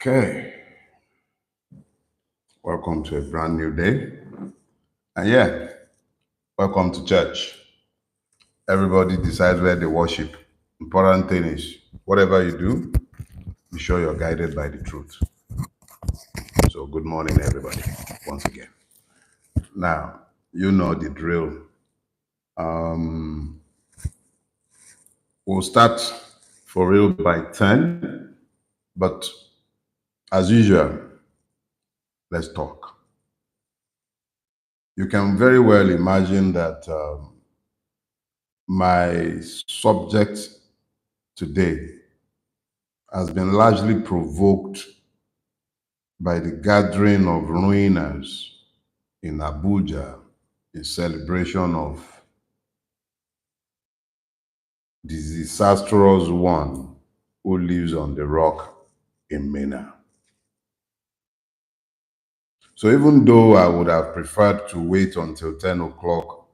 Okay, welcome to a brand new day. And yeah, welcome to church. Everybody decides where they worship. Important thing is, whatever you do, be sure you're guided by the truth. So, good morning, everybody, once again. Now, you know the drill. We'll start for real by 10, but as usual, let's talk. You can very well imagine that my subject today has been largely provoked by the gathering of ruiners in Abuja in celebration of the disastrous one who lives on the rock in Mina. So even though I would have preferred to wait until 10 o'clock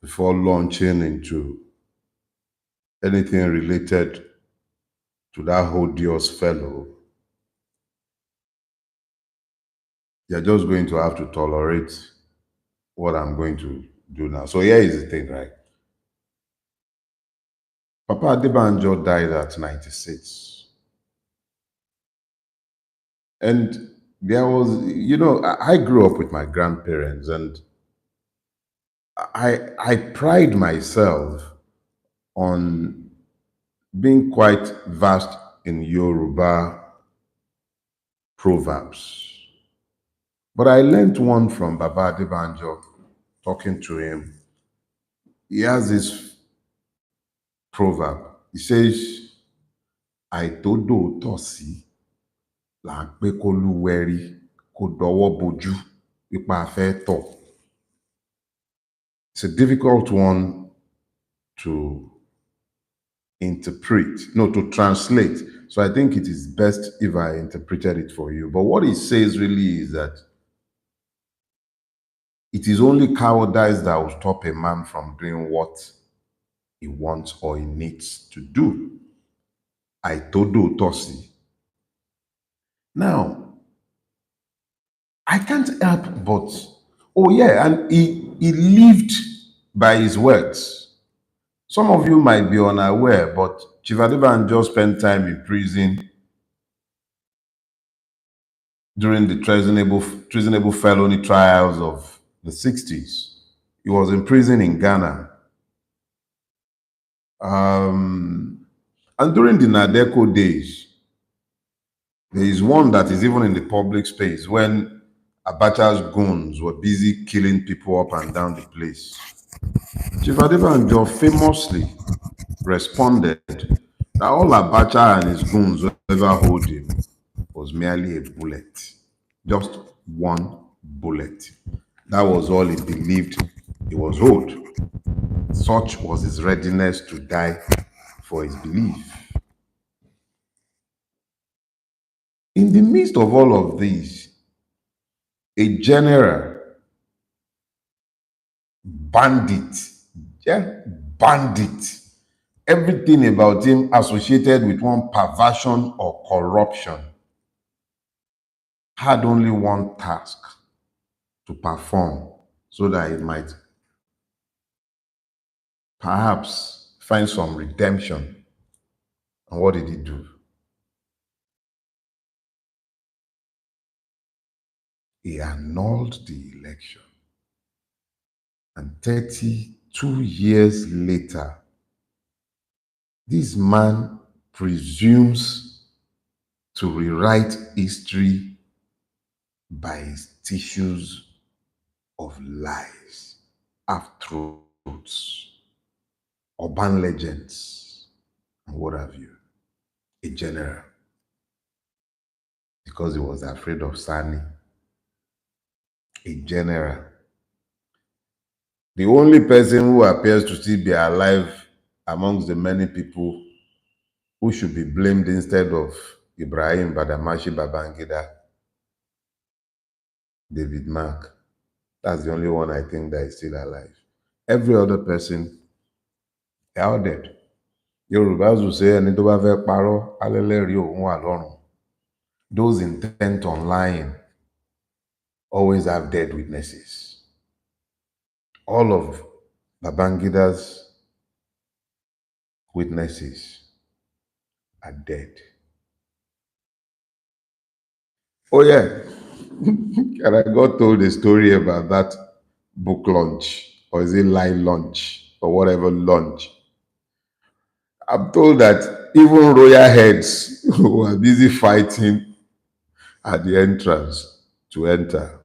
before launching into anything related to that odious fellow, you're just going to have to tolerate what I'm going to do now. So here is the thing, right? Papa Adebanjo died at 96. And there was, I grew up with my grandparents, and I pride myself on being quite vast in Yoruba proverbs. But I learned one from Baba Adebanjo, talking to him. He has this proverb. He says, Àìtódò tọ̀sí là ń pé kólúwẹ̀rí kó dọwọ́ bojú pípa fẹ́ tọ̀. It's a difficult one to interpret, no, to translate. So I think it is best if I interpreted it for you. But what it says really is that it is only cowardice that will stop a man from doing what he wants or he needs to do. Àìtódò tọ̀sí. Now, I can't help but, oh yeah, and he lived by his words. Some of you might be unaware, but Chief Adebanjo spent time in prison during the treasonable felony trials of the 60s. He was in prison in Ghana. And during the Nadeco days, there is one that is even in the public space when Abacha's goons were busy killing people up and down the place. Chief Adebanjo famously responded that all Abacha and his goons will ever hold him was merely a bullet, just one bullet. That was all he believed he was owed. Such was his readiness to die for his belief. In the midst of all of these, a general, bandit, everything about him associated with one perversion or corruption, had only one task to perform so that he might perhaps find some redemption. And what did he do? He annulled the election. And 32 years later, this man presumes to rewrite history by his tissues of lies, half-truths, urban legends, and what have you. A general. Because he was afraid of Sani. A general. The only person who appears to still be alive amongst the many people who should be blamed instead of Ibrahim Badamashi Babangida, David Mark. That's the only one I think that is still alive. Every other person, they are all dead. Yorubas will say, ẹni tó bá fẹ́ parọ́, alẹ́lẹ́rìí òun wà lọ́run. Those intent on lying always have dead witnesses. All of Babangida's witnesses are dead. Oh yeah, and I got told a story about that book launch, or is it live launch, or whatever launch. I'm told that even royal heads were busy fighting at the entrance to enter.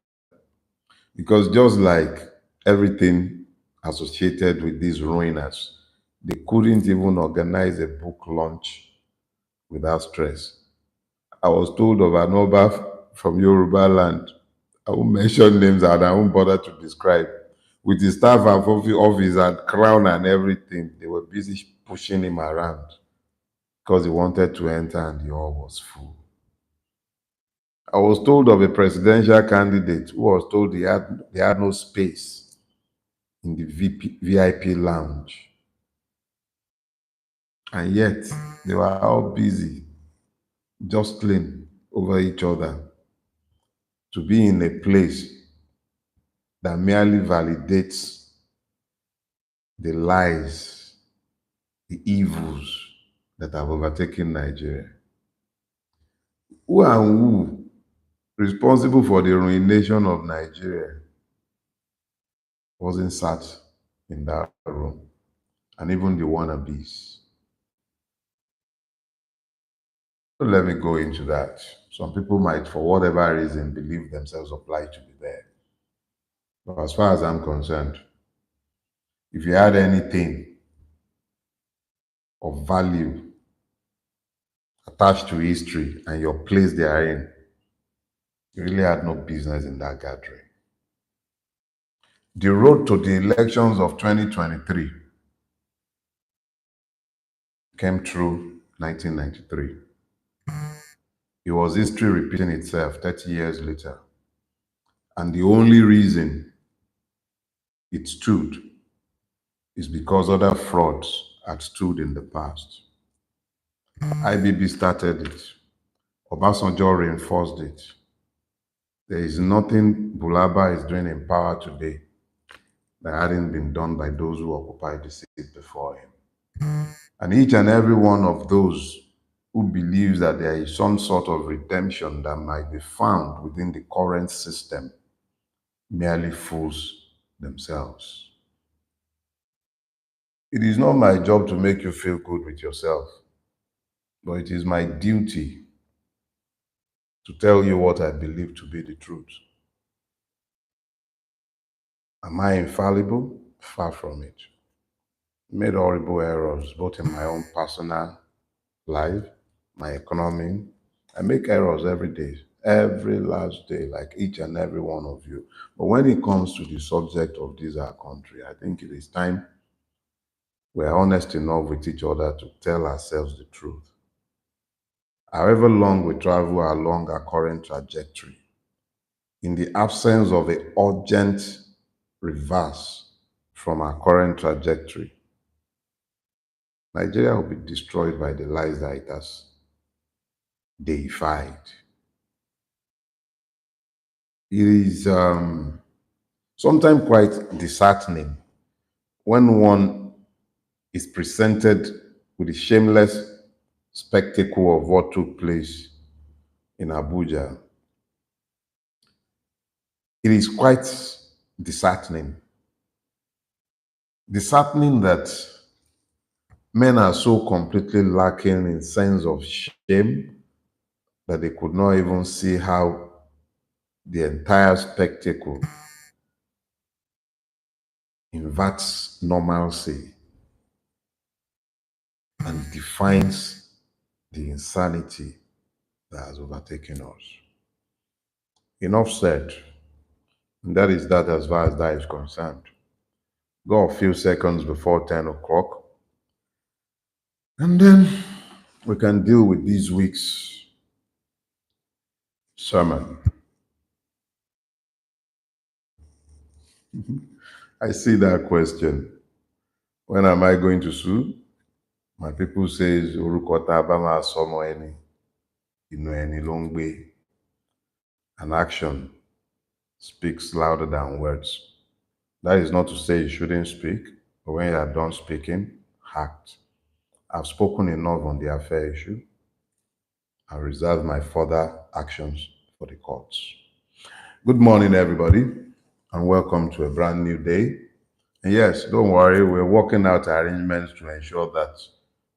Because just like everything associated with these ruiners, they couldn't even organize a book launch without stress. I was told of an Oba from Yoruba land. I won't mention names and I won't bother to describe. With his staff and office and crown and everything, they were busy pushing him around because he wanted to enter and the hall was full. I was told of a presidential candidate who was told he had no space in the VIP lounge. And yet, they were all busy jostling over each other to be in a place that merely validates the lies, the evils that have overtaken Nigeria. Who and who responsible for the ruination of Nigeria wasn't sat in that room, and even the wannabes. Don't let me go into that. Some people might, for whatever reason, believe themselves obliged to be there. But as far as I'm concerned, if you had anything of value attached to history and your place therein, you really had no business in that gathering. The road to the elections of 2023 came through 1993. It was history repeating itself 30 years later. And the only reason it stood is because other frauds had stood in the past. IBB started it. Obasanjo reinforced it. There is nothing Bulaba is doing in power today that hadn't been done by those who occupied the seat before him. And each and every one of those who believes that there is some sort of redemption that might be found within the current system merely fools themselves. It is not my job to make you feel good with yourself, but it is my duty to tell you what I believe to be the truth. Am I infallible? Far from it. Made horrible errors, both in my own personal life, my economy. I make errors every day, every last day, like each and every one of you. But when it comes to the subject of this our country, I think it is time we're honest enough with each other to tell ourselves the truth. However long we travel along our current trajectory, in the absence of a urgent reverse from our current trajectory, Nigeria will be destroyed by the lies that it has deified. It is sometimes quite disheartening when one is presented with the shameless spectacle of what took place in Abuja. It is quite disheartening. Disheartening that men are so completely lacking in sense of shame that they could not even see how the entire spectacle inverts normalcy and defines the insanity that has overtaken us. Enough said. And that is that as far as that is concerned. Go a few seconds before 10 o'clock. And then we can deal with this week's sermon. I see that question. When am I going to sue? My people says Urukota Abama Somoeni. ẹni ló ń gbé. An action speaks louder than words. That is not to say you shouldn't speak, but when you are done speaking, act. I've spoken enough on the affair issue. I reserve my further actions for the courts. Good morning, everybody, and welcome to a brand new day. And yes, don't worry, we're working out arrangements to ensure that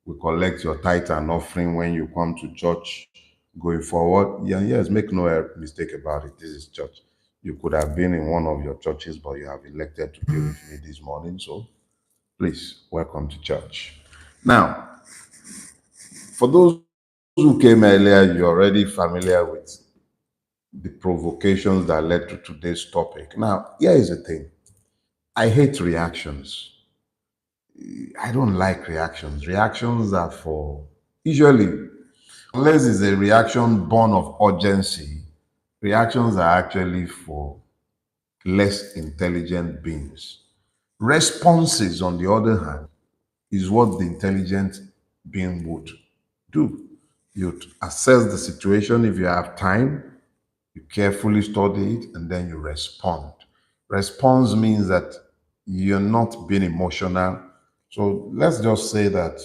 we collect your tithe and offering when you come to church going forward. Yeah, yes, make no mistake about it. This is church. You could have been in one of your churches, but you have elected to be with me this morning. So please, welcome to church. Now, for those who came earlier, you're already familiar with the provocations that led to today's topic. Now, here is the thing. I hate reactions. I don't like reactions. Reactions are for, usually, unless it's a reaction born of urgency, reactions are actually for less intelligent beings. Responses, on the other hand, is what the intelligent being would do. You'd assess the situation if you have time, you carefully study it, and then you respond. Response means that you're not being emotional. So let's just say that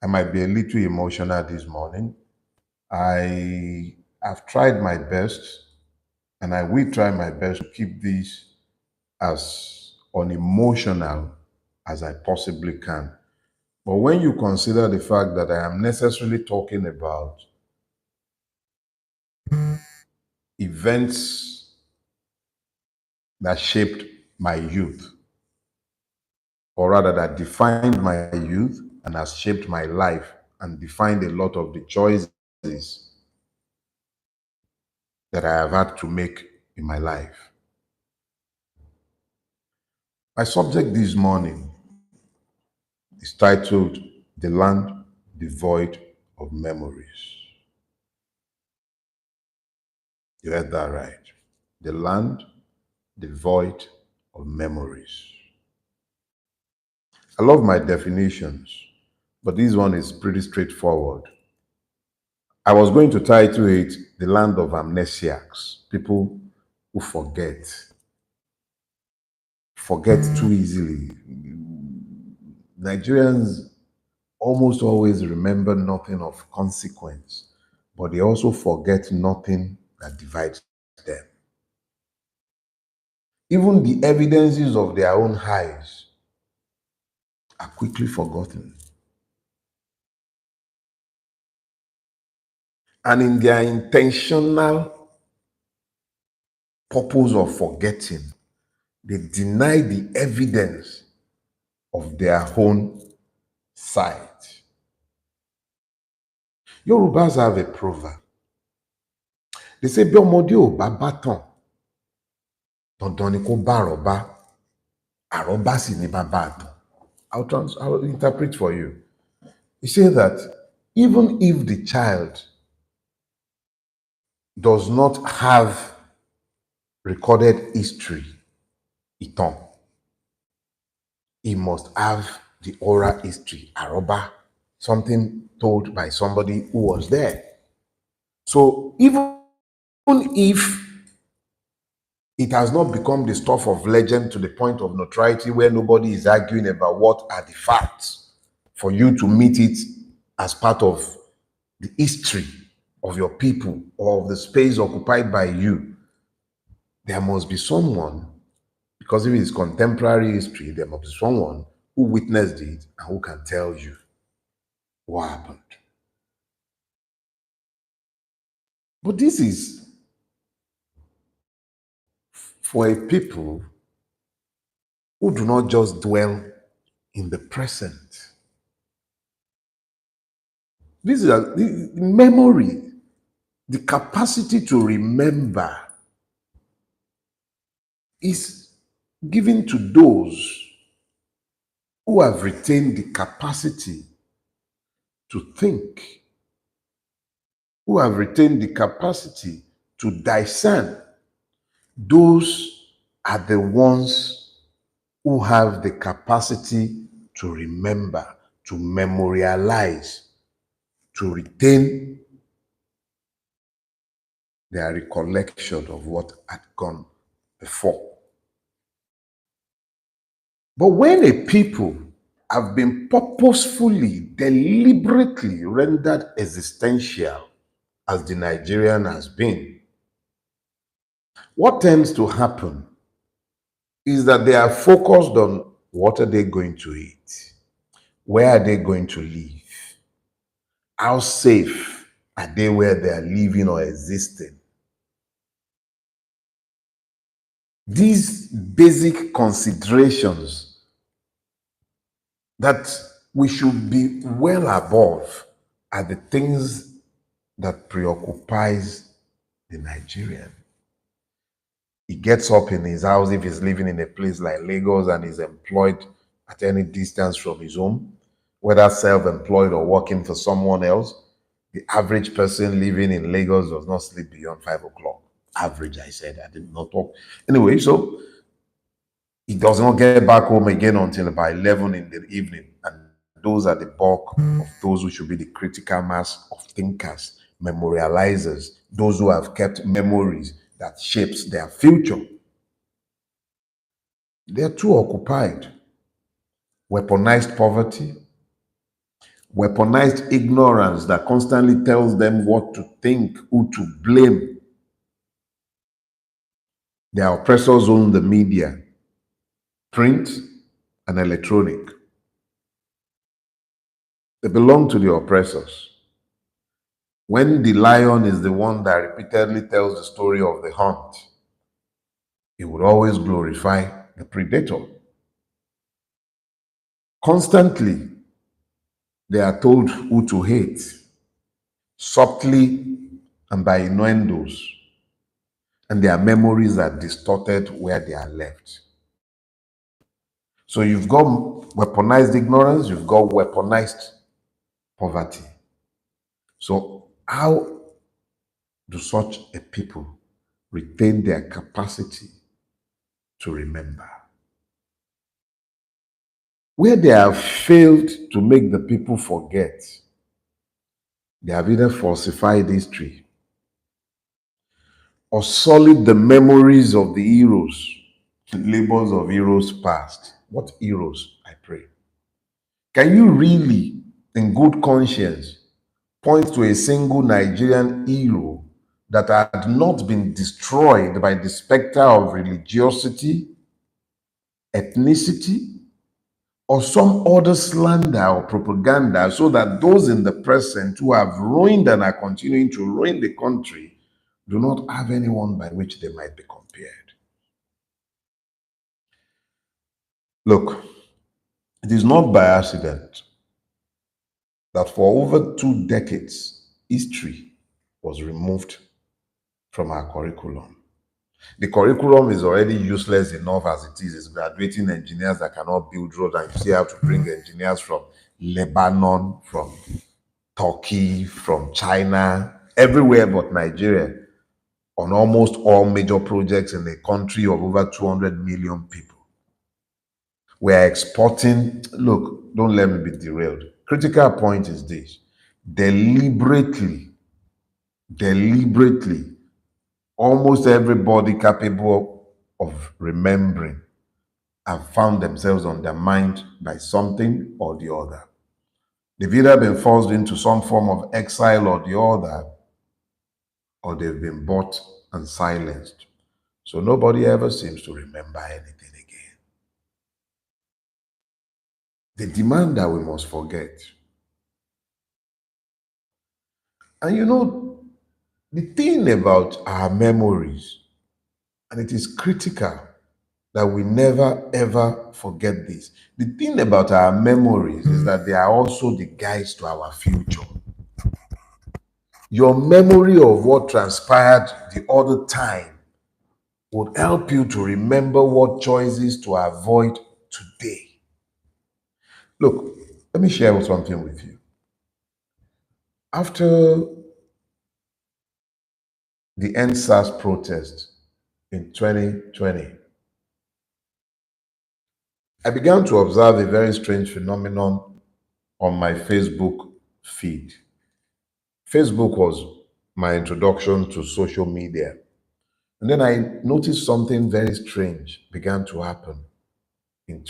I might be a little emotional this morning. I have tried my best, and I will try my best to keep this as unemotional as I possibly can. But when you consider the fact that I am necessarily talking about events that shaped my youth, or rather that defined my youth and has shaped my life and defined a lot of the choices that I have had to make in my life. My subject this morning is titled The Land Devoid of Memories. You heard that right. The land devoid of memories. I love my definitions, but this one is pretty straightforward. I was going to title it The Land of Amnesiacs, people who forget too easily. Nigerians almost always remember nothing of consequence, but they also forget nothing that divides them. Even the evidences of their own highs are quickly forgotten. And in their intentional purpose of forgetting, they deny the evidence of their own sight. Yorubas have a proverb. They say, bí ọmọdé ò bá bátan, dandan ni kó bá àrọ́bá, àrọ́bá sì ni bàbá àtàn. I'll interpret for you. You say that even if the child does not have recorded history, ìtàn, he must have the oral history, àrọ́bá, something told by somebody who was there. So even if it has not become the stuff of legend to the point of notoriety where nobody is arguing about what are the facts, for you to meet it as part of the history of your people or of the space occupied by you, there must be someone, because if it's contemporary history, there must be someone who witnessed it and who can tell you what happened. But this is for a people who do not just dwell in the present. This is the memory, the capacity to remember is given to those who have retained the capacity to think, who have retained the capacity to discern. Those are the ones who have the capacity to remember, to memorialize, to retain their recollection of what had gone before. But when a people have been purposefully, deliberately rendered existential, as the Nigerian has been, what tends to happen is that they are focused on what are they going to eat, where are they going to live, how safe are they where they are living or existing. These basic considerations that we should be well above are the things that preoccupies the Nigerian. He gets up in his house if he's living in a place like Lagos and is employed at any distance from his home, whether self-employed or working for someone else. The average person living in Lagos does not sleep beyond 5 o'clock. Average, I said. I did not talk. Anyway, so he does not get back home again until about 11 in the evening. And those are the bulk of those who should be the critical mass of thinkers, memorializers, those who have kept memories that shapes their future. They're too occupied. Weaponized poverty, weaponized ignorance that constantly tells them what to think, who to blame. Their oppressors own the media, print and electronic. They belong to the oppressors. When the lion is the one that repeatedly tells the story of the hunt, he would always glorify the predator. Constantly, they are told who to hate, subtly and by innuendos, and their memories are distorted where they are left. So you've got weaponized ignorance, you've got weaponized poverty. So how do such a people retain their capacity to remember? Where they have failed to make the people forget, they have either falsified history or sullied the memories of the heroes, labels of heroes past. What heroes, I pray? Can you really, in good conscience, point to a single Nigerian hero that had not been destroyed by the specter of religiosity, ethnicity, or some other slander or propaganda, so that those in the present who have ruined and are continuing to ruin the country do not have anyone by which they might be compared? Look, it is not by accident that for over 2 decades, history was removed from our curriculum. The curriculum is already useless enough as it is. It's graduating engineers that cannot build roads, and you still have to bring engineers from Lebanon, from Turkey, from China, everywhere but Nigeria, on almost all major projects in a country of over 200 million people. We are exporting. Look, don't let me be derailed. Critical point is this: deliberately, almost everybody capable of remembering have found themselves undermined by something or the other. They've either been forced into some form of exile or the other, or they've been bought and silenced. So nobody ever seems to remember anything again. They demand that we must forget. And you know, the thing about our memories, and it is critical that we never ever forget this. The thing about our memories is that they are also the guides to our future. Your memory of what transpired the other time would help you to remember what choices to avoid today. Look, let me share something with you. After the NSAS protest in 2020, I began to observe a very strange phenomenon on my Facebook feed. Facebook was my introduction to social media. And then I noticed something very strange began to happen in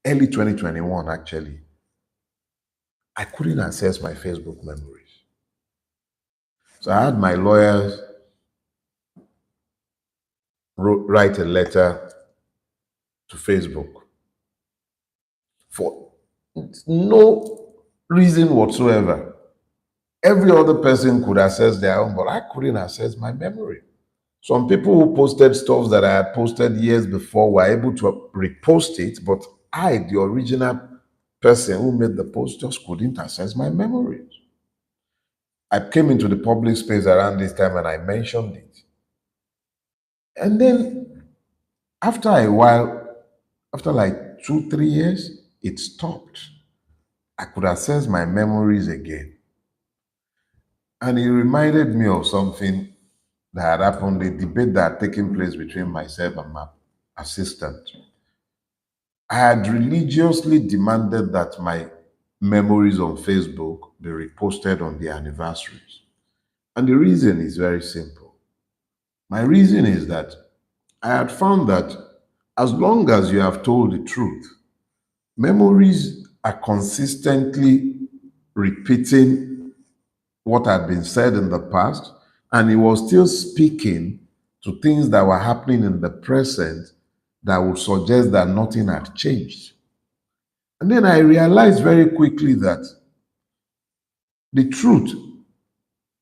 early 2021, actually. I couldn't access my Facebook memories. So I had my lawyers write a letter to Facebook for no reason whatsoever. Every other person could access their own, but I couldn't access my memory. Some people who posted stuff that I had posted years before were able to repost it, but I, the original person who made the post, just couldn't access my memories. I came into the public space around this time and I mentioned it. And then after a while, after like 2, 3 years, it stopped. I could access my memories again. And it reminded me of something that had happened, a debate that had taken place between myself and my assistant. I had religiously demanded that my memories on Facebook be reposted on the anniversaries. And the reason is very simple. My reason is that I had found that as long as you have told the truth, memories are consistently repeating what had been said in the past, and he was still speaking to things that were happening in the present that would suggest that nothing had changed. And then I realized very quickly that the truth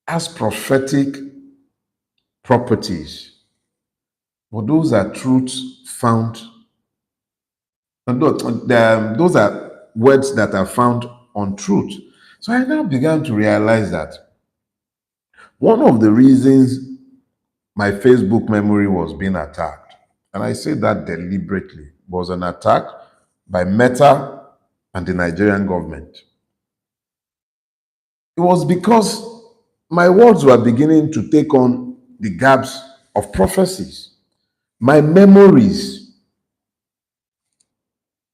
has prophetic properties, but those are truths found, and those are words that are found on truth. So I now began to realize that one of the reasons my Facebook memory was being attacked, and I say that deliberately, was an attack by Meta and the Nigerian government. It was because my words were beginning to take on the gaps of prophecies. My memories,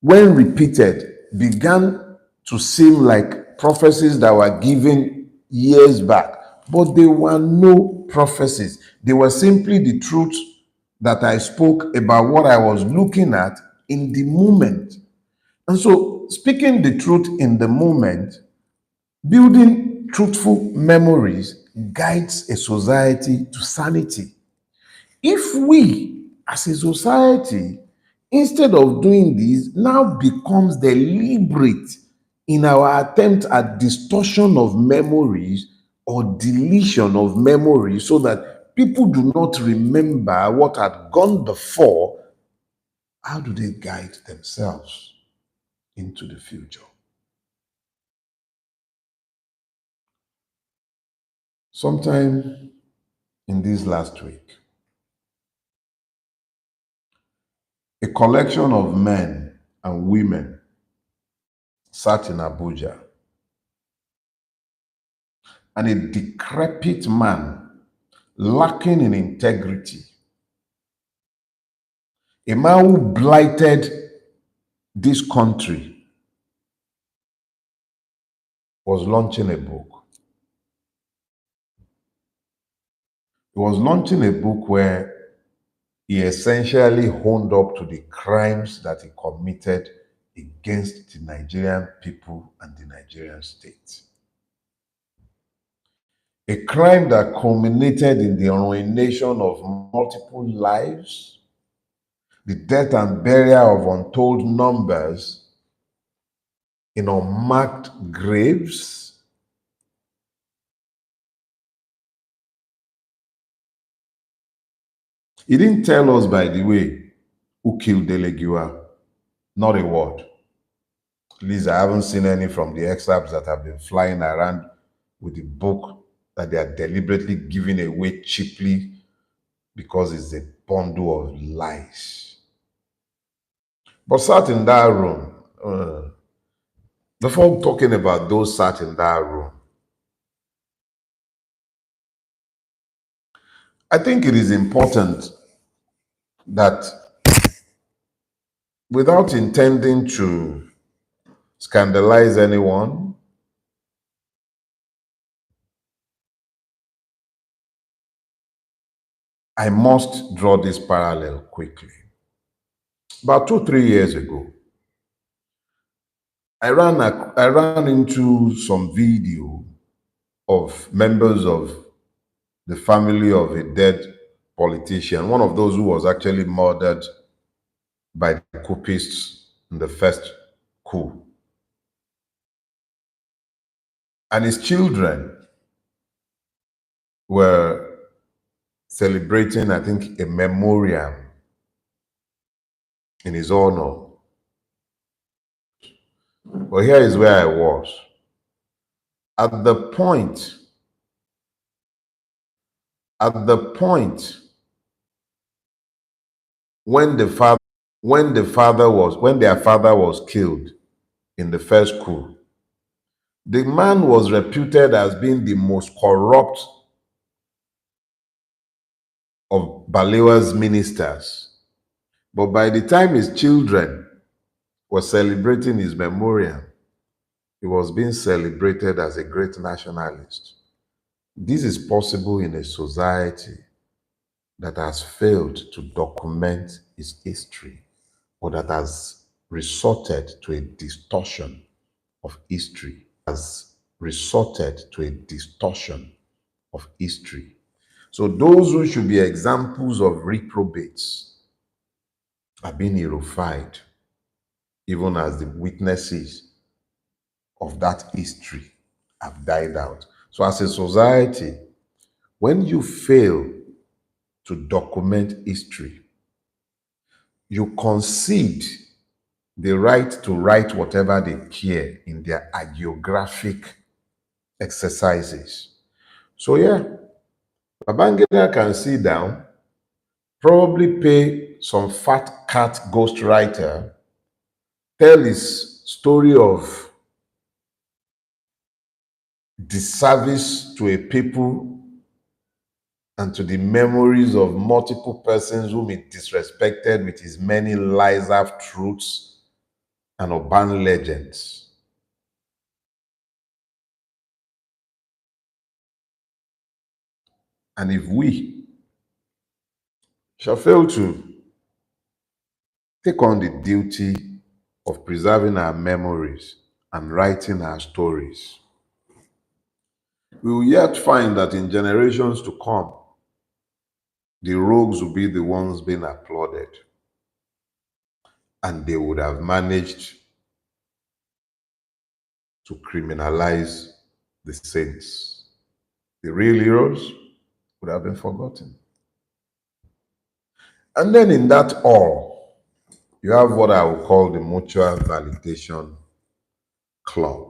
when repeated, began to seem like prophecies that were given years back, but they were no prophecies. They were simply the truth that I spoke about what I was looking at in the moment. And so, speaking the truth in the moment, building truthful memories guides a society to sanity. If we, as a society, instead of doing this, now becomes deliberate in our attempt at distortion of memories or deletion of memories so that people do not remember what had gone before, how do they guide themselves into the future? Sometime in this last week, a collection of men and women sat in Abuja, and a decrepit man, lacking in integrity, a man who blighted this country, was launching a book. He was launching a book where he essentially honed up to the crimes that he committed against the Nigerian people and the Nigerian state. A crime that culminated in the ruination of multiple lives, the death and burial of untold numbers in unmarked graves. He didn't tell us, by the way, who killed Dele. Not a word. At least I haven't seen any from the excerpts that have been flying around with the book that they are deliberately giving away cheaply because it's a bundle of lies. But sat in that room, before talking about those sat in that room, I think it is important that, without intending to scandalize anyone, I must draw this parallel quickly. About 2, 3 years ago, I ran into some video of members of the family of a dead politician, one of those who was actually murdered by the coupists in the first coup. And his children were celebrating, I think, a memoriam in his honor. But here is where I was. At the point when their father was killed in the first coup, the man was reputed as being the most corrupt of Balewa's ministers. But by the time his children were celebrating his memorial, he was being celebrated as a great nationalist. This is possible in a society that has failed to document its history, or that has resorted to a distortion of history, So those who should be examples of reprobates are being nullified, even as the witnesses of that history have died out. So as a society, when you fail to document history, you concede the right to write whatever they care in their hagiographic exercises. So yeah, Babangida can sit down, probably pay some fat cat ghostwriter, tell his story of disservice to a people and to the memories of multiple persons whom he disrespected with his many lies, half-truths, and urban legends. And if we shall fail to take on the duty of preserving our memories and writing our stories, we will yet find that in generations to come, the rogues will be the ones being applauded, and they would have managed to criminalize the saints. The real heroes would have been forgotten. And then in that all, you have what I would call the mutual validation club.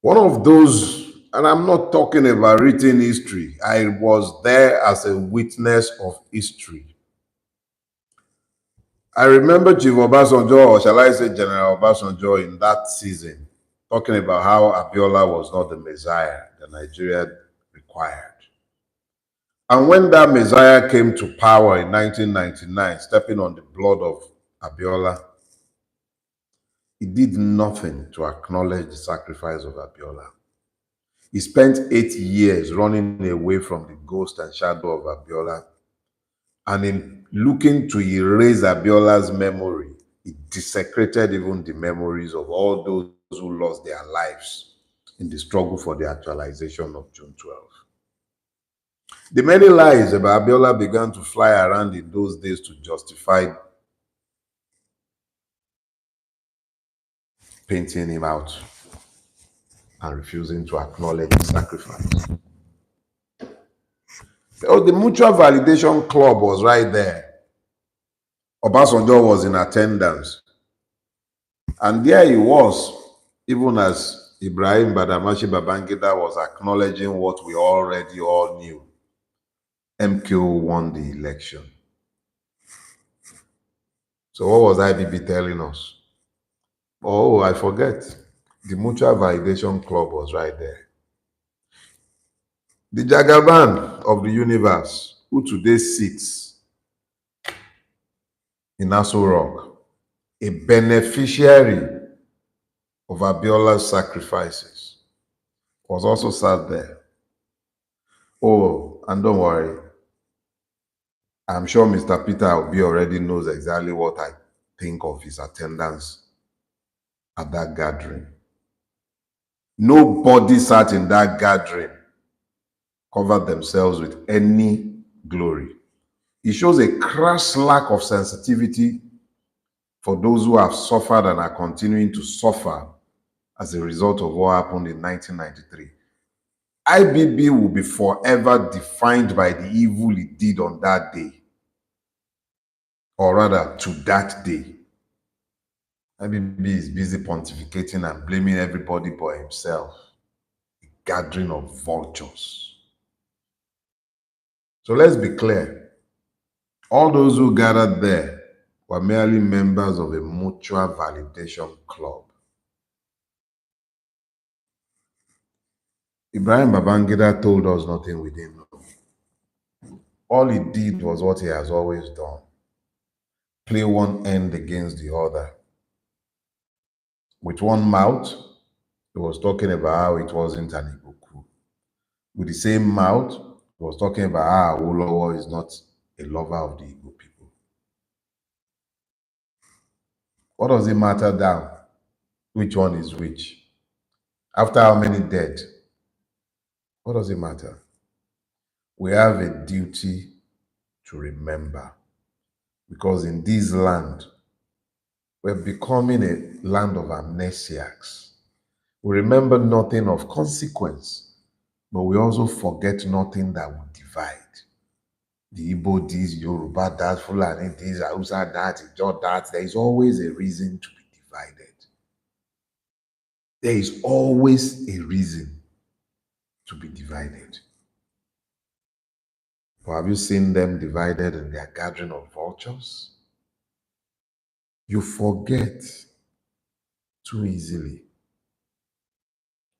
One of those, and I'm not talking about written history, I was there as a witness of history. I remember Chief Obasanjo, or shall I say General Obasanjo, in that season, talking about how Abiola was not the Messiah that Nigeria required. And when that Messiah came to power in 1999, stepping on the blood of Abiola, he did nothing to acknowledge the sacrifice of Abiola. He spent 8 years running away from the ghost and shadow of Abiola. And in looking to erase Abiola's memory, he desecrated even the memories of all those who lost their lives in the struggle for the actualization of June 12. The many lies about Abiola began to fly around in those days to justify painting him out and refusing to acknowledge the sacrifice. Oh, the Mutual Validation Club was right there. Obasanjo was in attendance. And there he was, even as Ibrahim Badamashi Babangida was acknowledging what we already all knew. MQ won the election. So what was IBB telling us? Oh, I forget. The Mutual Validation Club was right there. The Jagaban of the universe, who today sits in Aso Rock, a beneficiary of Abiola's sacrifices, was also sat there. Oh, and don't worry, I'm sure Mr. Peter Obi already knows exactly what I think of his attendance at that gathering. Nobody sat in that gathering, covered themselves with any glory. It shows a crass lack of sensitivity for those who have suffered and are continuing to suffer as a result of what happened in 1993. IBB will be forever defined by the evil it did on that day, or rather, to that day. IBB is busy pontificating and blaming everybody but himself. A gathering of vultures. So let's be clear. All those who gathered there were merely members of a mutual validation club. Ibrahim Babangida told us nothing we didn't know. All he did was what he has always done. Play one end against the other. With one mouth, he was talking about how it wasn't an Igbo coup. With the same mouth, he was talking about how Awolowo is not a lover of the Igbo people. What does it matter now? Which one is which? After how many dead? What does it matter? We have a duty to remember, because in this land, we're becoming a land of amnesiacs. We remember nothing of consequence, but we also forget nothing that will divide. The Igbo this, Yoruba that, Fulani this, Hausa that, Ijaw that. There is always a reason to be divided. There is always a reason to be divided. But have you seen them divided in their gathering of vultures? You forget too easily.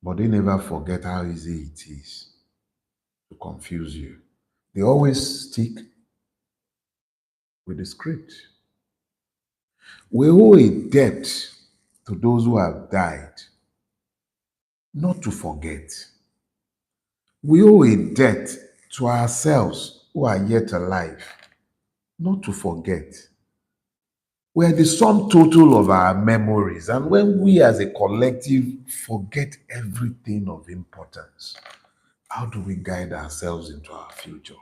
But they never forget how easy it is to confuse you. They always stick with the script. We owe a debt to those who have died, not to forget. We owe a debt to ourselves who are yet alive, not to forget. We're the sum total of our memories, and when we as a collective forget everything of importance, how do we guide ourselves into our future?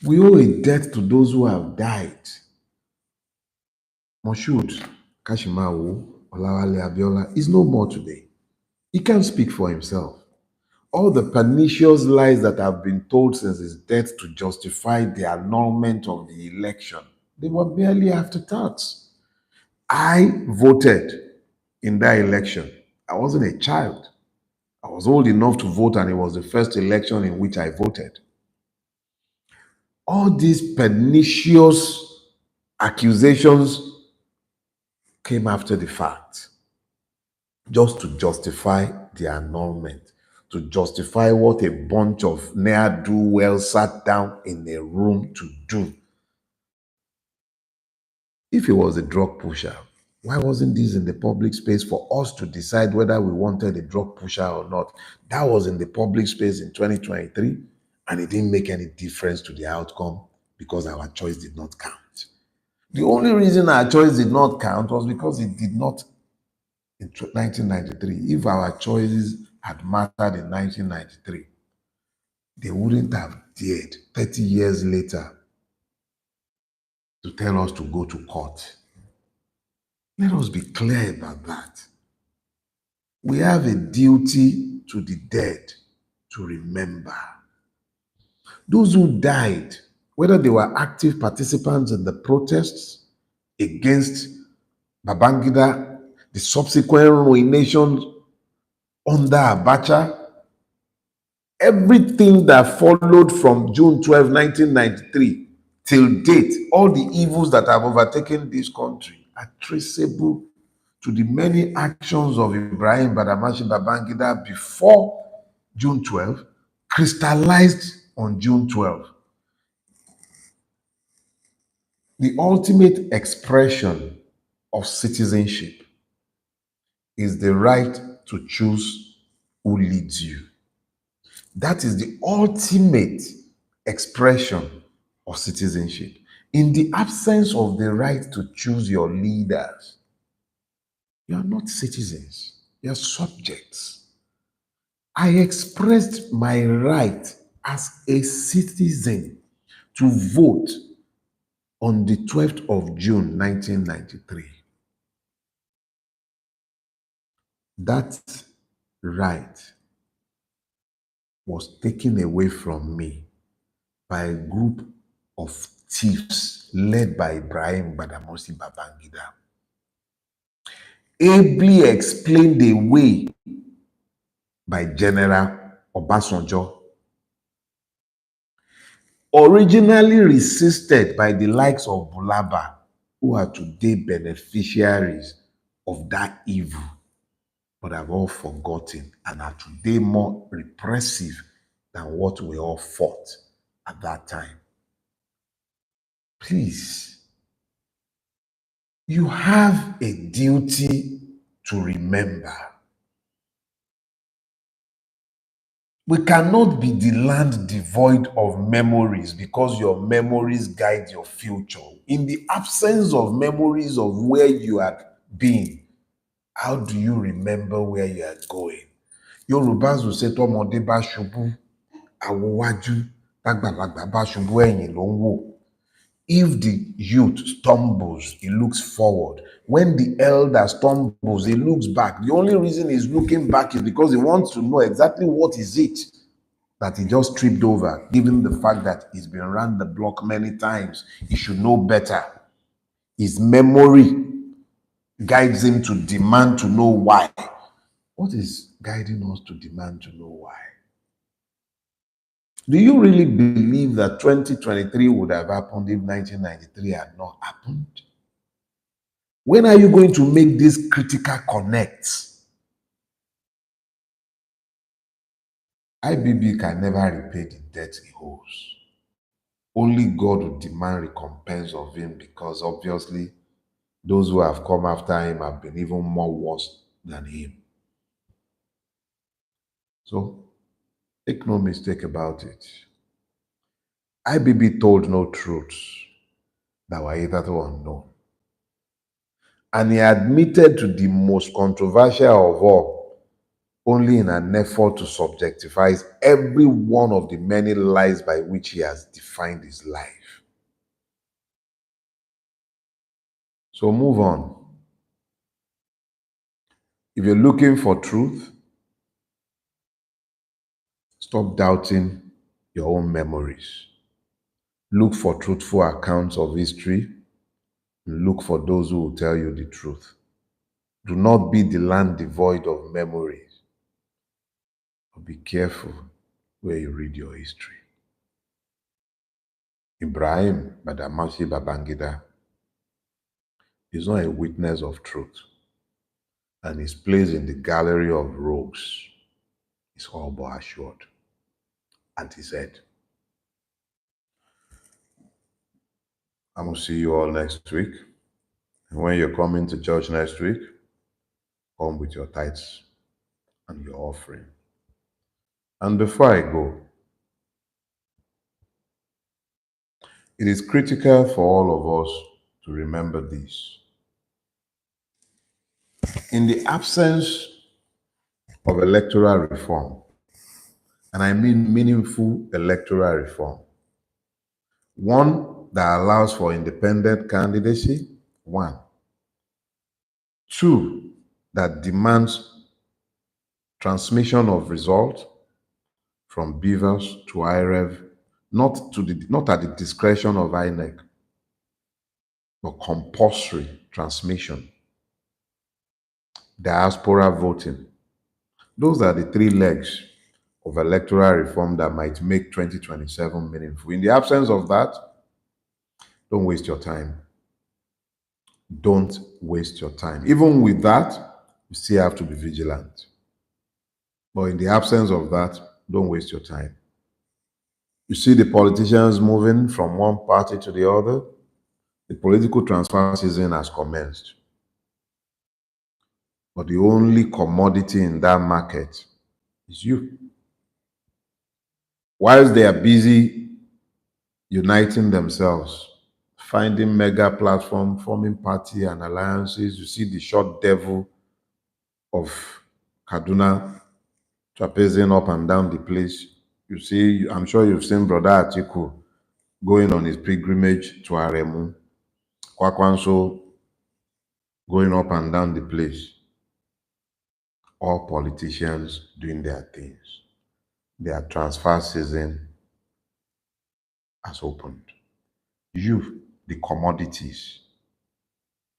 We owe a debt to those who have died. Moshood Kashimawo Olawale Abiola is no more today. He can't speak for himself. All the pernicious lies that have been told since his death to justify the annulment of the election, they were merely afterthoughts. I voted in that election. I wasn't a child. I was old enough to vote, and it was the first election in which I voted. All these pernicious accusations came after the fact, just to justify the annulment, to justify what a bunch of ne'er-do-wells sat down in a room to do. If he was a drug pusher, why wasn't this in the public space for us to decide whether we wanted a drug pusher or not? That was in the public space in 2023, and it didn't make any difference to the outcome because our choice did not count. The only reason our choice did not count was because it did not in 1993. If our choices had mattered in 1993, they wouldn't have dared 30 years later to tell us to go to court. Let us be clear about that. We have a duty to the dead to remember. Those who died, whether they were active participants in the protests against Babangida, the subsequent ruination under Abacha, everything that followed from June 12, 1993 till date, all the evils that have overtaken this country are traceable to the many actions of Ibrahim Badamashi Babangida before June 12, crystallized on June 12. The ultimate expression of citizenship is the right to choose who leads you. That is the ultimate expression of citizenship. In the absence of the right to choose your leaders, you are not citizens, you are subjects. I expressed my right as a citizen to vote on the 12th of June, 1993. That right was taken away from me by a group of thieves led by Ibrahim Badamosi Babangida, ably explained away by General Obasanjo, originally resisted by the likes of Bulaba, who are today beneficiaries of that evil, but have all forgotten and are today more repressive than what we all fought at that time. Please, you have a duty to remember. We cannot be the land devoid of memories because your memories guide your future. In the absence of memories of where you have been, how do you remember where you are going? Yorùbás will say, tọ́mọdé bá ṣubú, àwòwájú, tágbàlagbà bá ṣubú, ẹ̀yìn ló ń wò. If the youth stumbles, he looks forward. When the elder stumbles, he looks back. The only reason he's looking back is because he wants to know exactly what is it that he just tripped over, given the fact that he's been around the block many times. He should know better. His memory guides him to demand to know why. What is guiding us to demand to know why? Do you really believe that 2023 would have happened if 1993 had not happened? When are you going to make these critical connects? IBB can never repay the debt he owes. Only God will demand recompense of him because obviously those who have come after him have been even more worse than him. So make no mistake about it. IBB told no truths that were hitherto unknown. And he admitted to the most controversial of all, only in an effort to subjectify every one of the many lies by which he has defined his life. So move on. If you're looking for truth, stop doubting your own memories. Look for truthful accounts of history. Look for those who will tell you the truth. Do not be the land devoid of memories. But be careful where you read your history. Ibrahim Badamasi Babangida is not a witness of truth, and his place in the gallery of rogues is all but assured. And he said, I'm going to see you all next week. And when you're coming to church next week, come with your tithes and your offering. And before I go, it is critical for all of us to remember this. In the absence of electoral reform, and I mean meaningful electoral reform, one that allows for independent candidacy, one. Two, that demands transmission of results from Beavers to IREV, not at the discretion of INEC, but compulsory transmission. Diaspora voting. Those are the three legs of electoral reform that might make 2027 meaningful. In the absence of that, don't waste your time. Don't waste your time. Even with that, you still have to be vigilant. But in the absence of that, don't waste your time. You see the politicians moving from one party to the other. The political transfer season has commenced. But the only commodity in that market is you. Whilst they are busy uniting themselves, finding mega platform, forming party and alliances, you see the short devil of Kaduna trapezing up and down the place. You see, I'm sure you've seen Brother Atiku going on his pilgrimage to Aremu, Kwakwanso going up and down the place. All politicians doing their things. Their transfer season has opened. You, the commodities,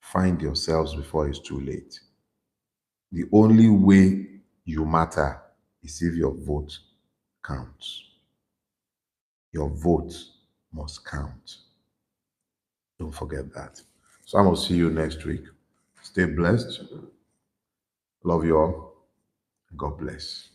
find yourselves before it's too late. The only way you matter is if your vote counts. Your vote must count. Don't forget that. So I will see you next week. Stay blessed. Love you all. God bless.